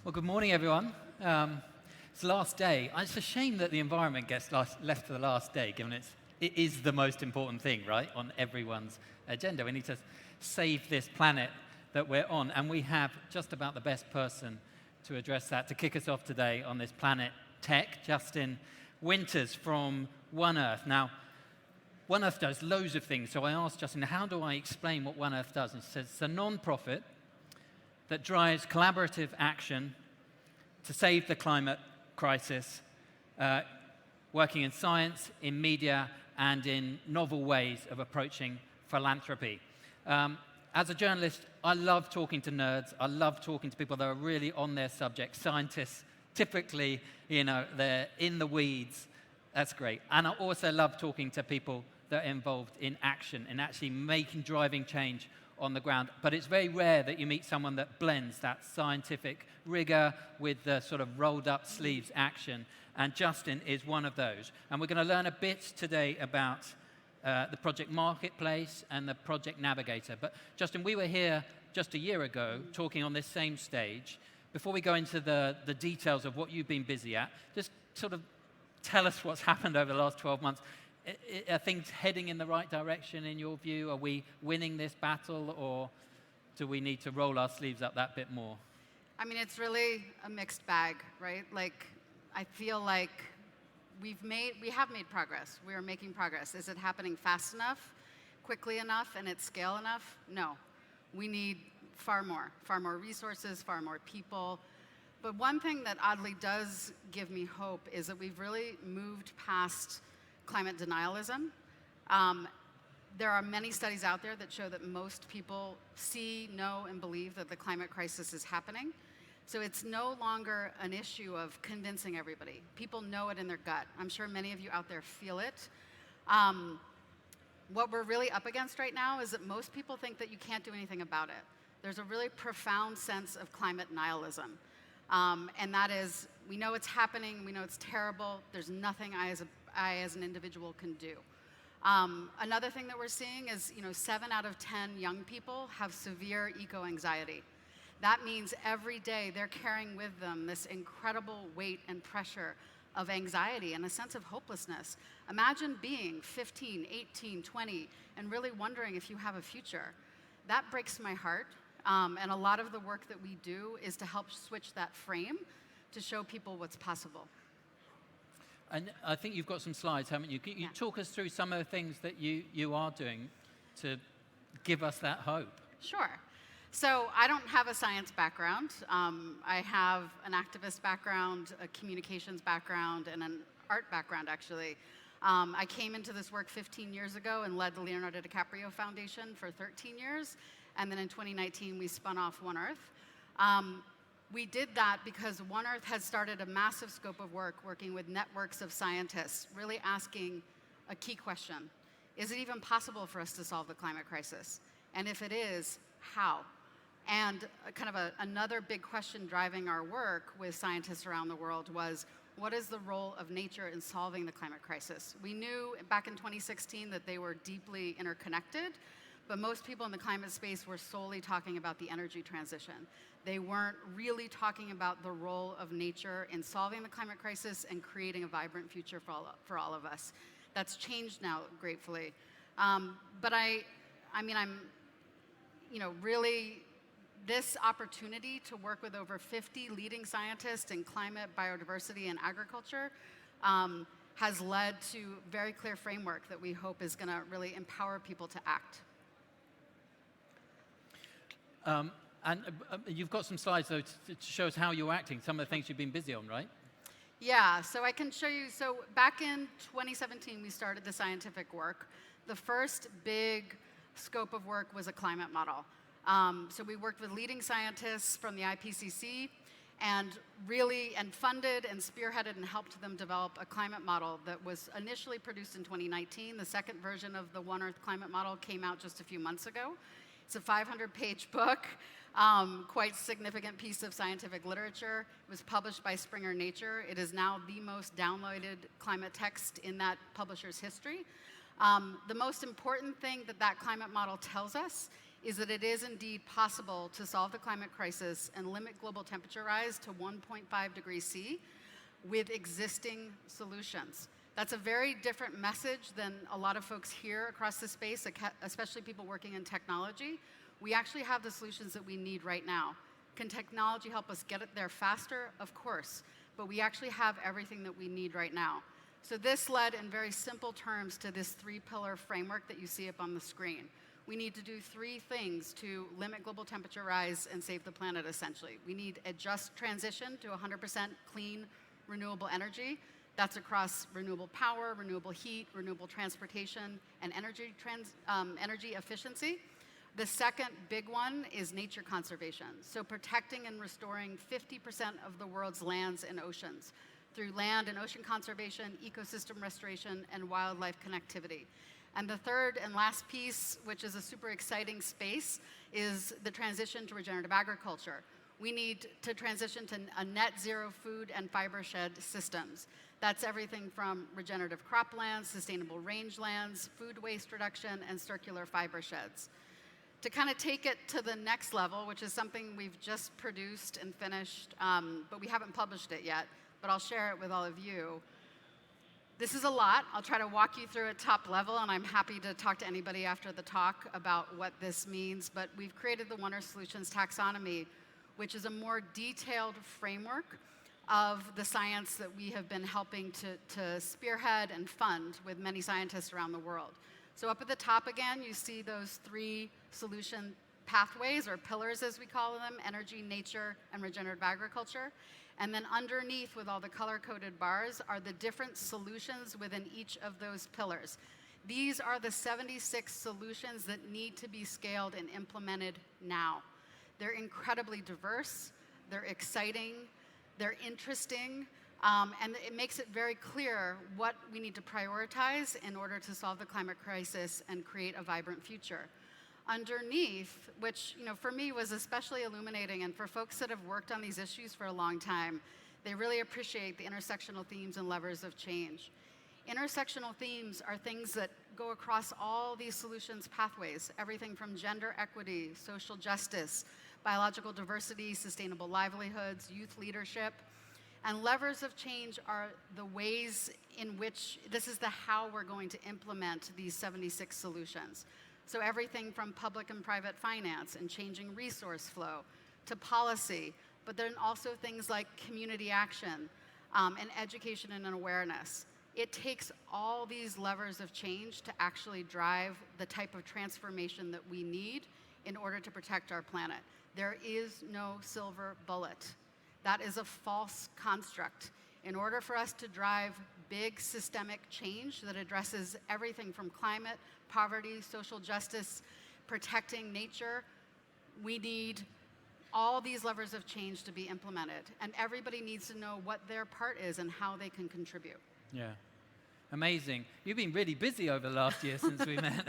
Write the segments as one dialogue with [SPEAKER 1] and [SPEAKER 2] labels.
[SPEAKER 1] Well, good morning, everyone. It's the last day. It's a shame that the environment gets left to the last day, given it is the most important thing, right, on everyone's agenda. We need to save this planet that we're on, and we have just about the best person to address that, to kick us off today on this Planet Tech, Justin Winters from One Earth. Now, One Earth does loads of things, so I asked Justin, how do I explain what One Earth does? And he says it's a non-profit that drives collaborative action to save the climate crisis, working in science, in media, and in novel ways of approaching philanthropy. As a journalist, I love talking to nerds. I love talking to people that are really on their subject. Scientists, typically, they're in the weeds. That's great. And I also love talking to people that are involved in action, in actually driving change on the ground. But it's very rare that you meet someone that blends that scientific rigor with the sort of rolled up sleeves action. And Justin is one of those. And we're going to learn a bit today about the Project Marketplace and the Project Navigator. But Justin, we were here just a year ago talking on this same stage. Before we go into the details of what you've been busy at, just sort of tell us what's happened over the last 12 months. Are things heading in the right direction in your view? Are we winning this battle, or do we need to roll our sleeves up that bit more?
[SPEAKER 2] I mean, it's really a mixed bag, right? Like, I feel like we have made progress. We are making progress. Is it happening fast enough, quickly enough, and at scale enough? No. We need far more resources, far more people. But one thing that oddly does give me hope is that we've really moved past climate denialism. There are many studies out there that show that most people see, know, and believe that the climate crisis is happening. So it's no longer an issue of convincing everybody. People know it in their gut. I'm sure many of you out there feel it. What we're really up against right now is that most people think that you can't do anything about it. There's a really profound sense of climate nihilism. And that is, we know it's happening, we know it's terrible, there's nothing I as an individual can do. Another thing that we're seeing is, 7 out of 10 young people have severe eco-anxiety. That means every day they're carrying with them this incredible weight and pressure of anxiety and a sense of hopelessness. Imagine being 15, 18, 20, and really wondering if you have a future. That breaks my heart. And a lot of the work that we do is to help switch that frame to show people what's possible.
[SPEAKER 1] And I think you've got some slides, haven't you? Can you talk us through some of the things that you are doing to give us that hope?
[SPEAKER 2] Sure. So I don't have a science background. I have an activist background, a communications background, and an art background, actually. I came into this work 15 years ago and led the Leonardo DiCaprio Foundation for 13 years. And then in 2019, we spun off One Earth. We did that because One Earth has started a massive scope of work working with networks of scientists, really asking a key question. Is it even possible for us to solve the climate crisis? And if it is, how? And another big question driving our work with scientists around the world was, what is the role of nature in solving the climate crisis? We knew back in 2016 that they were deeply interconnected, but most people in the climate space were solely talking about the energy transition. They weren't really talking about the role of nature in solving the climate crisis and creating a vibrant future for all of us. That's changed now, gratefully. But I'm really, this opportunity to work with over 50 leading scientists in climate, biodiversity, and agriculture has led to a very clear framework that we hope is going to really empower people to act.
[SPEAKER 1] And you've got some slides, though, to show us how you're acting, some of the things you've been busy on, right?
[SPEAKER 2] Yeah, so I can show you. So back in 2017, we started the scientific work. The first big scope of work was a climate model. So we worked with leading scientists from the IPCC and funded and spearheaded and helped them develop a climate model that was initially produced in 2019. The second version of the One Earth climate model came out just a few months ago. It's a 500-page book, quite significant piece of scientific literature. It was published by Springer Nature. It is now the most downloaded climate text in that publisher's history. The most important thing that climate model tells us is that it is indeed possible to solve the climate crisis and limit global temperature rise to 1.5 degrees C with existing solutions. That's a very different message than a lot of folks here across the space, especially people working in technology. We actually have the solutions that we need right now. Can technology help us get it there faster? Of course, but we actually have everything that we need right now. So this led in very simple terms to this 3-pillar framework that you see up on the screen. We need to do 3 things to limit global temperature rise and save the planet, essentially. We need a just transition to 100% clean, renewable energy. That's across renewable power, renewable heat, renewable transportation, and energy efficiency. The second big one is nature conservation. So protecting and restoring 50% of the world's lands and oceans through land and ocean conservation, ecosystem restoration, and wildlife connectivity. And the third and last piece, which is a super exciting space, is the transition to regenerative agriculture. We need to transition to a net zero food and fiber shed systems. That's everything from regenerative croplands, sustainable rangelands, food waste reduction, and circular fiber sheds. To kind of take it to the next level, which is something we've just produced and finished, but we haven't published it yet, but I'll share it with all of you. This is a lot. I'll try to walk you through it top level, and I'm happy to talk to anybody after the talk about what this means, but we've created the Wonder Solutions taxonomy, which is a more detailed framework of the science that we have been helping to spearhead and fund with many scientists around the world. So up at the top again, you see those 3 solution pathways, or pillars as we call them: energy, nature, and regenerative agriculture. And then underneath, with all the color-coded bars, are the different solutions within each of those pillars. These are the 76 solutions that need to be scaled and implemented now. They're incredibly diverse, they're exciting, they're interesting, and it makes it very clear what we need to prioritize in order to solve the climate crisis and create a vibrant future. Underneath, which for me was especially illuminating, and for folks that have worked on these issues for a long time, they really appreciate the intersectional themes and levers of change. Intersectional themes are things that go across all these solutions pathways, everything from gender equity, social justice, biological diversity, sustainable livelihoods, youth leadership. And levers of change are the ways in which, this is the how we're going to implement these 76 solutions. So everything from public and private finance and changing resource flow to policy, but then also things like community action and education and awareness. It takes all these levers of change to actually drive the type of transformation that we need in order to protect our planet. There is no silver bullet. That is a false construct. In order for us to drive big systemic change that addresses everything from climate, poverty, social justice, protecting nature, we need all these levers of change to be implemented. And everybody needs to know what their part is and how they can contribute.
[SPEAKER 1] Yeah. Amazing. You've been really busy over the last year since we met.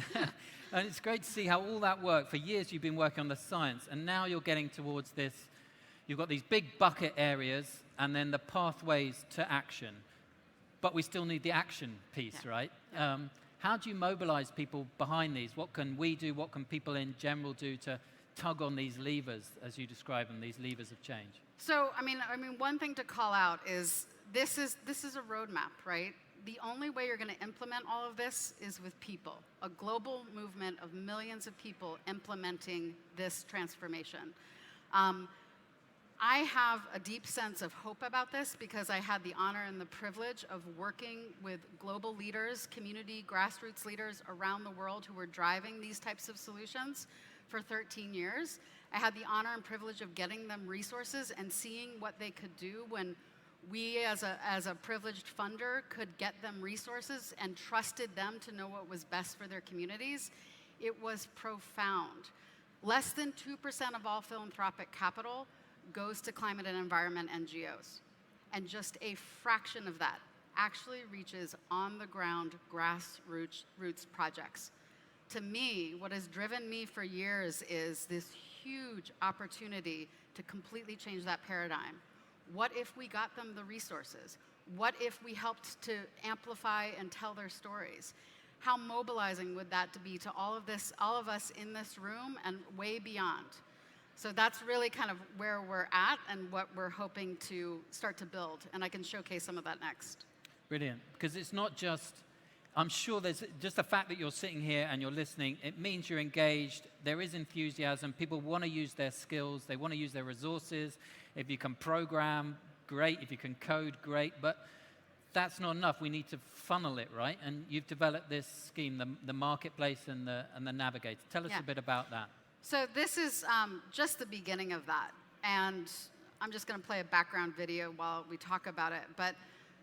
[SPEAKER 1] And it's great to see how all that work, for years you've been working on the science, and now you're getting towards this. You've got these big bucket areas and then the pathways to action. But we still need the action piece,
[SPEAKER 2] Yeah.
[SPEAKER 1] right?
[SPEAKER 2] Yeah.
[SPEAKER 1] How do you mobilize people behind these? What can we do? What can people in general do to tug on these levers, as you describe them, these levers of change?
[SPEAKER 2] So, I mean, one thing to call out is this is a roadmap, right? The only way you're going to implement all of this is with people, a global movement of millions of people implementing this transformation. I have a deep sense of hope about this because I had the honor and the privilege of working with global leaders, community, grassroots leaders around the world who were driving these types of solutions for 13 years. I had the honor and privilege of getting them resources and seeing what they could do when we, as a privileged funder, could get them resources and trusted them to know what was best for their communities. It was profound. Less than 2% of all philanthropic capital goes to climate and environment NGOs. And just a fraction of that actually reaches on-the-ground grassroots projects. To me, what has driven me for years is this huge opportunity to completely change that paradigm. What if we got them the resources? What if we helped to amplify and tell their stories? how mobilizing would that to be to all of us in this room and way beyond? So that's really kind of where we're at and what we're hoping to start to build. And I can showcase some of that next.
[SPEAKER 1] Brilliant. Because it's not just, I'm sure there's just the fact that you're sitting here and you're listening, it means you're engaged, there is enthusiasm, people want to use their skills, they want to use their resources. If you can program, great. If you can code, great. But that's not enough. We need to funnel it, right? And you've developed this scheme, the marketplace and the navigator. Tell us a bit about that.
[SPEAKER 2] So this is just the beginning of that. And I'm just going to play a background video while we talk about it. But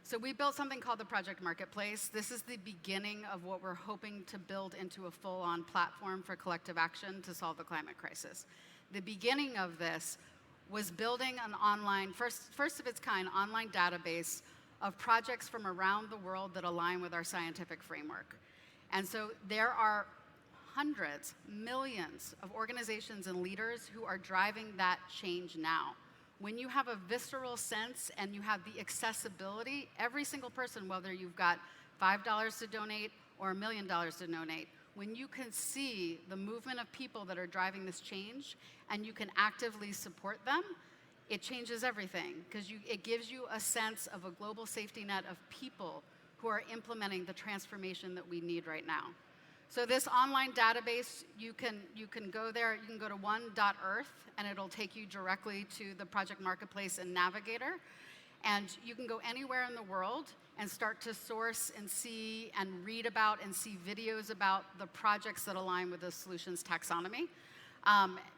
[SPEAKER 2] so we built something called the Project Marketplace. This is the beginning of what we're hoping to build into a full-on platform for collective action to solve the climate crisis. The beginning of this was building an online, first of its kind, online database of projects from around the world that align with our scientific framework. And so there are hundreds, millions of organizations and leaders who are driving that change now. When you have a visceral sense and you have the accessibility, every single person, whether you've got $5 to donate or $1 million to donate, when you can see the movement of people that are driving this change and you can actively support them, it changes everything, because it gives you a sense of a global safety net of people who are implementing the transformation that we need right now. So this online database, you can go there, you can go to one.earth, and it'll take you directly to the Project Marketplace and Navigator. And you can go anywhere in the world and start to source and see and read about and see videos about the projects that align with the solutions taxonomy.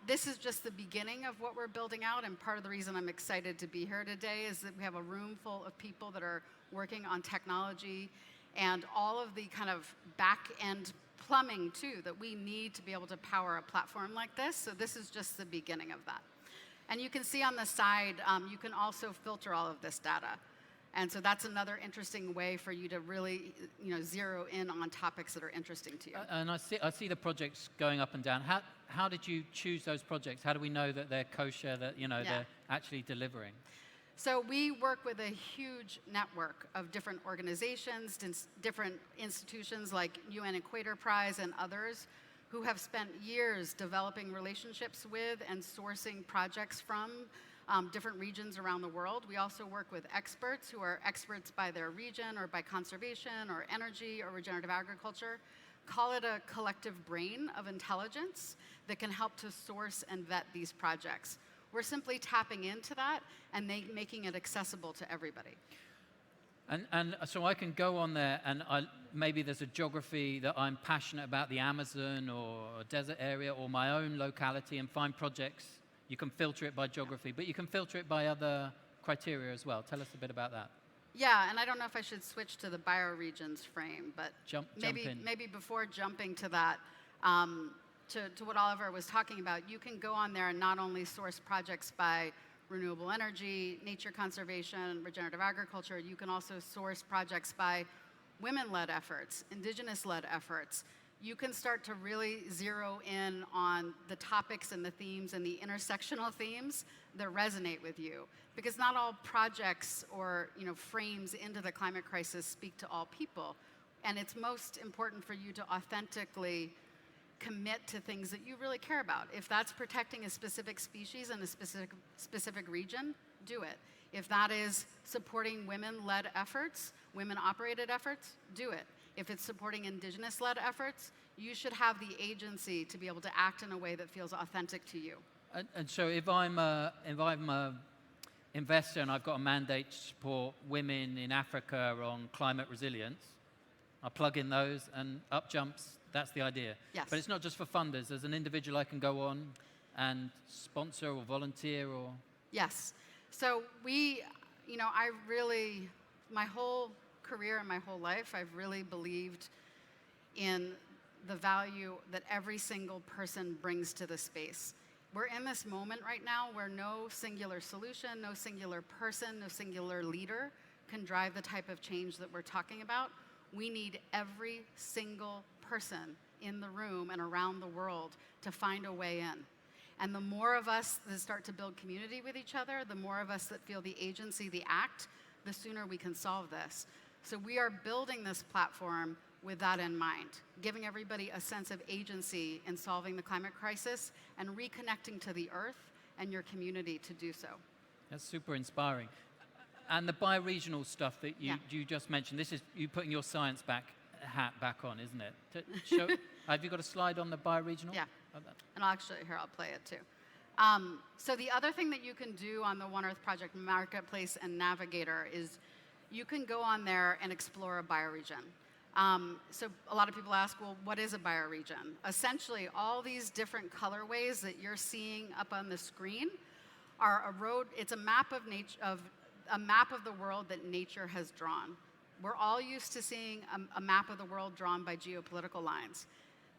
[SPEAKER 2] This is just the beginning of what we're building out, and part of the reason I'm excited to be here today is that we have a room full of people that are working on technology and all of the kind of back-end plumbing, too, that we need to be able to power a platform like this. So this is just the beginning of that. And you can see on the side, you can also filter all of this data. And so that's another interesting way for you to really, zero in on topics that are interesting to you.
[SPEAKER 1] And I see the projects going up and down. How did you choose those projects? How do we know that they're kosher, that they're actually delivering?
[SPEAKER 2] So we work with a huge network of different organizations, different institutions like UN Equator Prize and others, who have spent years developing relationships with and sourcing projects from different regions around the world. We also work with experts who are experts by their region or by conservation or energy or regenerative agriculture. Call it a collective brain of intelligence that can help to source and vet these projects. We're simply tapping into that and making it accessible to everybody.
[SPEAKER 1] And so I can go on there and maybe there's a geography that I'm passionate about, the Amazon or a desert area or my own locality, and find projects. You can filter it by geography, but you can filter it by other criteria as well. Tell us a bit about that.
[SPEAKER 2] Yeah, and I don't know if I should switch to the bioregions frame, but
[SPEAKER 1] jump in.
[SPEAKER 2] Maybe before jumping to that, to what Oliver was talking about, you can go on there and not only source projects by renewable energy, nature conservation, regenerative agriculture, you can also source projects by women-led efforts, indigenous-led efforts. You can start to really zero in on the topics and the themes and the intersectional themes that resonate with you. Because not all projects or frames into the climate crisis speak to all people. And it's most important for you to authentically commit to things that you really care about. If that's protecting a specific species in a specific region, do it. If that is supporting women-led efforts, women-operated efforts, do it. If it's supporting indigenous-led efforts, you should have the agency to be able to act in a way that feels authentic to you.
[SPEAKER 1] And so if I'm a investor and I've got a mandate to support women in Africa on climate resilience, I plug in those and up jumps. That's the idea.
[SPEAKER 2] Yes.
[SPEAKER 1] But it's not just for funders. As an individual, I can go on and sponsor or volunteer or...
[SPEAKER 2] Yes. So my whole career and my whole life, I've really believed in the value that every single person brings to the space. We're in this moment right now where no singular solution, no singular person, no singular leader can drive the type of change that we're talking about. We need every single person in the room and around the world to find a way in. And the more of us that start to build community with each other, the more of us that feel the agency, the act, the sooner we can solve this. So we are building this platform with that in mind, giving everybody a sense of agency in solving the climate crisis and reconnecting to the earth and your community to do so.
[SPEAKER 1] That's super inspiring. And the bioregional stuff that you just mentioned, this is you putting your science hat back on, isn't it? Have you got a slide on the bioregional?
[SPEAKER 2] Yeah. And I'll play it too. So the other thing that you can do on the One Earth Project Marketplace and Navigator is you can go on there and explore a bioregion. So a lot of people ask, well, what is a bioregion? Essentially, all these different colorways that you're seeing up on the screen are it's a map of a map of the world that nature has drawn. We're all used to seeing a map of the world drawn by geopolitical lines.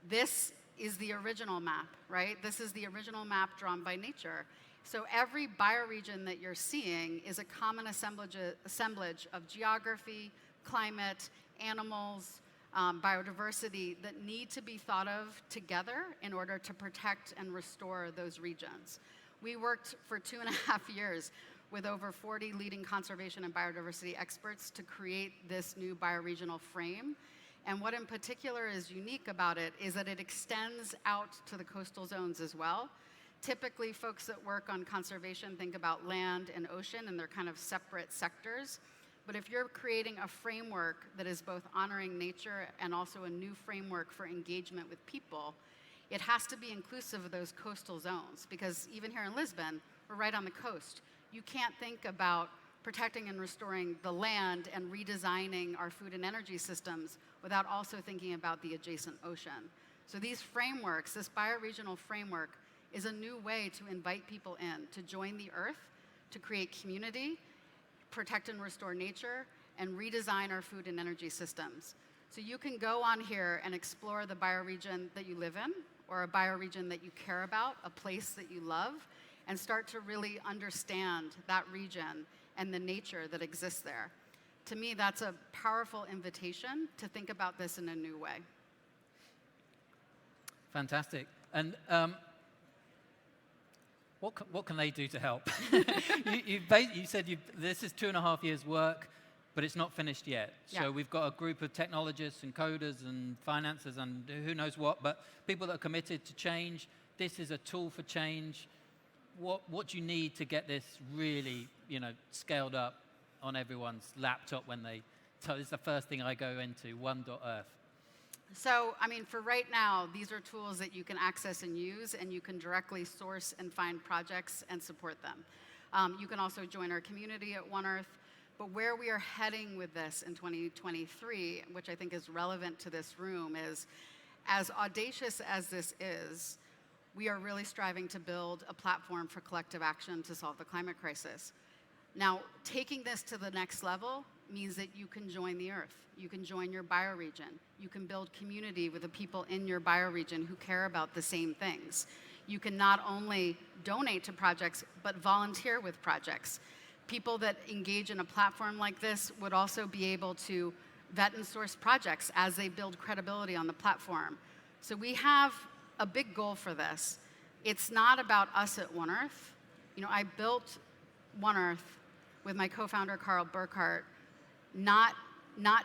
[SPEAKER 2] This is the original map, right? This is the original map drawn by nature. So every bioregion that you're seeing is a common assemblage of geography, climate, animals, biodiversity that need to be thought of together in order to protect and restore those regions. We worked for 2.5 years with over 40 leading conservation and biodiversity experts to create this new bioregional frame. And what in particular is unique about it is that it extends out to the coastal zones as well. Typically, folks that work on conservation think about land and ocean, and they're kind of separate sectors. But if you're creating a framework that is both honoring nature and also a new framework for engagement with people, it has to be inclusive of those coastal zones, because even here in Lisbon, we're right on the coast. You can't think about protecting and restoring the land and redesigning our food and energy systems without also thinking about the adjacent ocean. So these frameworks, this bioregional framework, is a new way to invite people in, to join the earth, to create community, protect and restore nature, and redesign our food and energy systems. So you can go on here and explore the bioregion that you live in, or a bioregion that you care about, a place that you love, and start to really understand that region and the nature that exists there. To me, that's a powerful invitation to think about this in a new way.
[SPEAKER 1] Fantastic. And what can they do to help? You said this is 2.5 years' work, but it's not finished yet.
[SPEAKER 2] Yeah.
[SPEAKER 1] So we've got a group of technologists and coders and financiers and who knows what, but people that are committed to change. This is a tool for change. What do you need to get this really, scaled up on everyone's laptop so it's the first thing I go into, one.earth.
[SPEAKER 2] So, for right now, these are tools that you can access and use, and you can directly source and find projects and support them. You can also join our community at One Earth. But where we are heading with this in 2023, which I think is relevant to this room, is as audacious as this is, we are really striving to build a platform for collective action to solve the climate crisis. Now, taking this to the next level means that you can join the earth. You can join your bioregion. You can build community with the people in your bioregion who care about the same things. You can not only donate to projects, but volunteer with projects. People that engage in a platform like this would also be able to vet and source projects as they build credibility on the platform. So we have a big goal for this. It's not about us at One Earth. I built One Earth with my co-founder, Carl Burkhart, not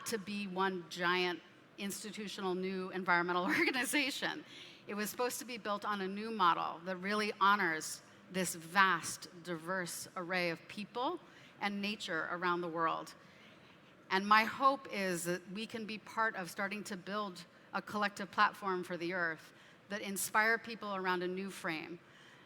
[SPEAKER 2] to be one giant institutional new environmental organization. It was supposed to be built on a new model that really honors this vast, diverse array of people and nature around the world. And my hope is that we can be part of starting to build a collective platform for the earth that inspire people around a new frame.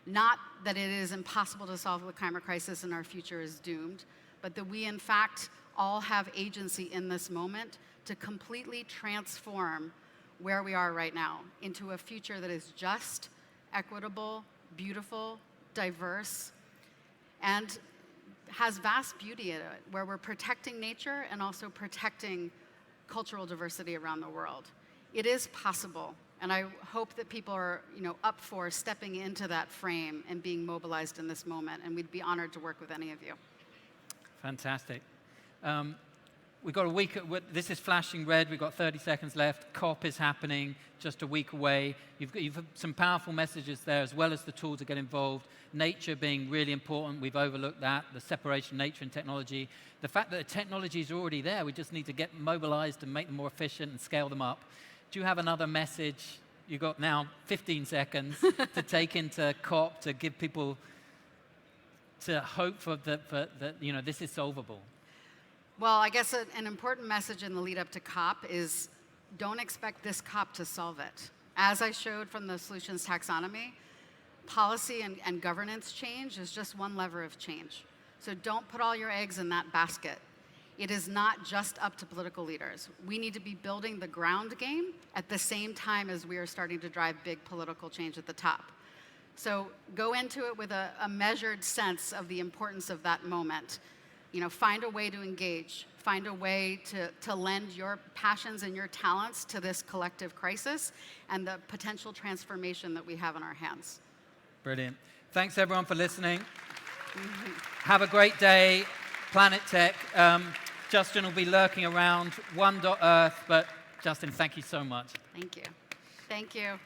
[SPEAKER 2] Not that it is impossible to solve the climate crisis and our future is doomed, but that we in fact all have agency in this moment to completely transform where we are right now into a future that is just, equitable, beautiful, diverse, and has vast beauty in it, where we're protecting nature and also protecting cultural diversity around the world. It is possible, and I hope that people are up for stepping into that frame and being mobilized in this moment, and we'd be honored to work with any of you.
[SPEAKER 1] Fantastic. we've got a week, this is flashing red, we've got 30 seconds left. COP is happening just a week away. You've some powerful messages there, as well as the tool to get involved. Nature being really important, we've overlooked that, the separation of nature and technology. The fact that the technologies are already there, we just need to get mobilized and make them more efficient and scale them up. Do you have another message? You've got now 15 seconds to take into COP to give people to hope for that this is solvable.
[SPEAKER 2] Well, I guess an important message in the lead up to COP is don't expect this COP to solve it. As I showed from the solutions taxonomy, policy and governance change is just one lever of change. So don't put all your eggs in that basket. It is not just up to political leaders. We need to be building the ground game at the same time as we are starting to drive big political change at the top. So go into it with a measured sense of the importance of that moment. Find a way to engage. Find a way to lend your passions and your talents to this collective crisis and the potential transformation that we have in our hands.
[SPEAKER 1] Brilliant. Thanks, everyone, for listening. Have a great day. Planet Tech. Justin will be lurking around 1.earth, but Justin, thank you so much.
[SPEAKER 2] Thank you. Thank you.